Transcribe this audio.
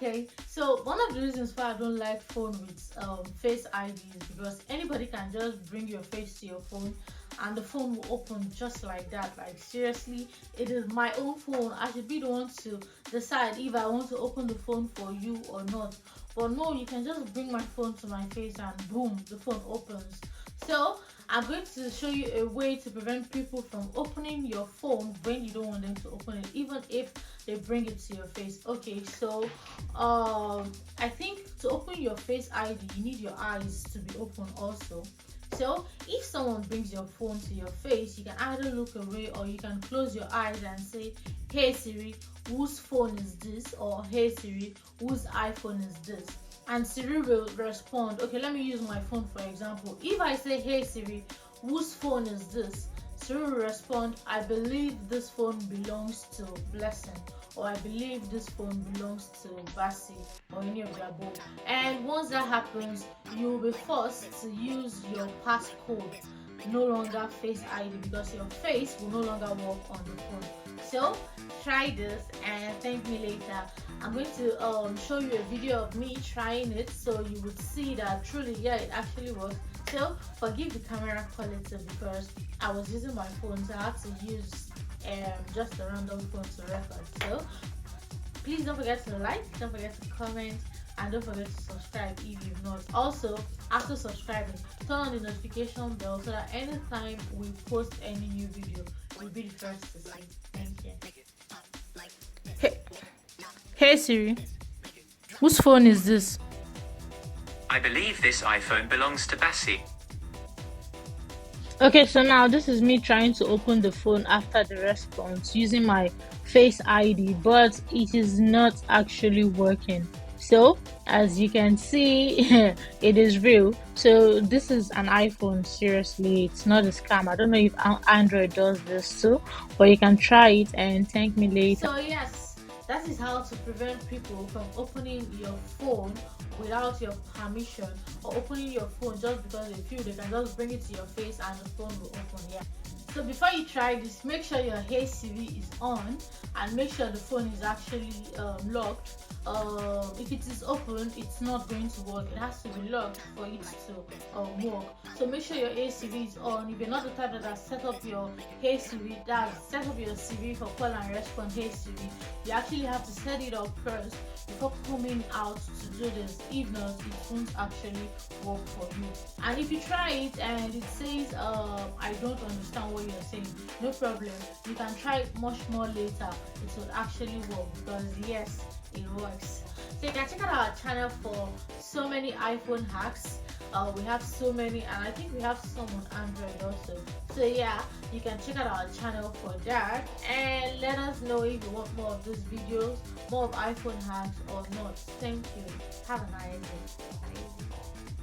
Okay, so one of the reasons why I don't like phone with face ID is because anybody can just bring your face to your phone and the phone will open just like that. Like seriously, it is my own phone. I should be the one to decide if I want to open the phone for you or not. But no, you can just bring my phone to my face and boom, the phone opens. So I'm going to show you a way to prevent people from opening your phone when you don't want them to open it, even if they bring it to your face. Okay, so I think to open your face ID, you need your eyes to be open also. So if someone brings your phone to your face, you can either look away or you can close your eyes and say, "Hey Siri, whose phone is this?" or "Hey Siri, whose iPhone is this?" And Siri will respond. Okay, let me use my phone for example. If I say, "Hey Siri, whose phone is this?" Siri will respond, "I believe this phone belongs to Blessing," or "I believe this phone belongs to Bassey," or any of the above. And once that happens, you will be forced to use your passcode, no longer face ID, because your face will no longer work on the phone. So try this and thank me later. I'm going to show you a video of me trying it so you would see that truly, yeah, it actually works. So forgive the camera quality because I was using my phone, so I had to use just a random phone to record. So please don't forget to like, don't forget to comment, and don't forget to subscribe if you've not. Also, after subscribing, turn on the notification bell so that anytime we post any new video, you'll be the first to see. Thank you. Hey Siri, whose phone is this? I believe this iPhone belongs to Bassey. Okay, so now this is me trying to open the phone after the response using my face ID, but it is not actually working. So as you can see, it is real. So this is an iPhone. Seriously, it's not a scam. I don't know if Android does this too, but you can try it and thank me later. So yes, that is how to prevent people from opening your phone without your permission, or opening your phone just because they feel they can just bring it to your face and the phone will open. Yeah. So before you try this, make sure your Hey Siri is on and make sure the phone is actually locked. If it is open, it's not going to work. It has to be locked for it to work. So make sure your Hey Siri is on. If you're not the type that has set up your Hey Siri, set up your Siri for call and response Hey Siri, you actually have to set it up first before coming out to do this. If not, it won't actually work for you. And if you try it and it says I don't understand what you're saying, no problem, you can try it much more later. It will actually work because yes, it works. So you can check out our channel for so many iPhone hacks. We have so many, and I think we have some on Android also. So yeah, you can check out our channel for that and let us know if you want more of these videos, more of iPhone hacks or not. Thank you. Have a nice day. Bye.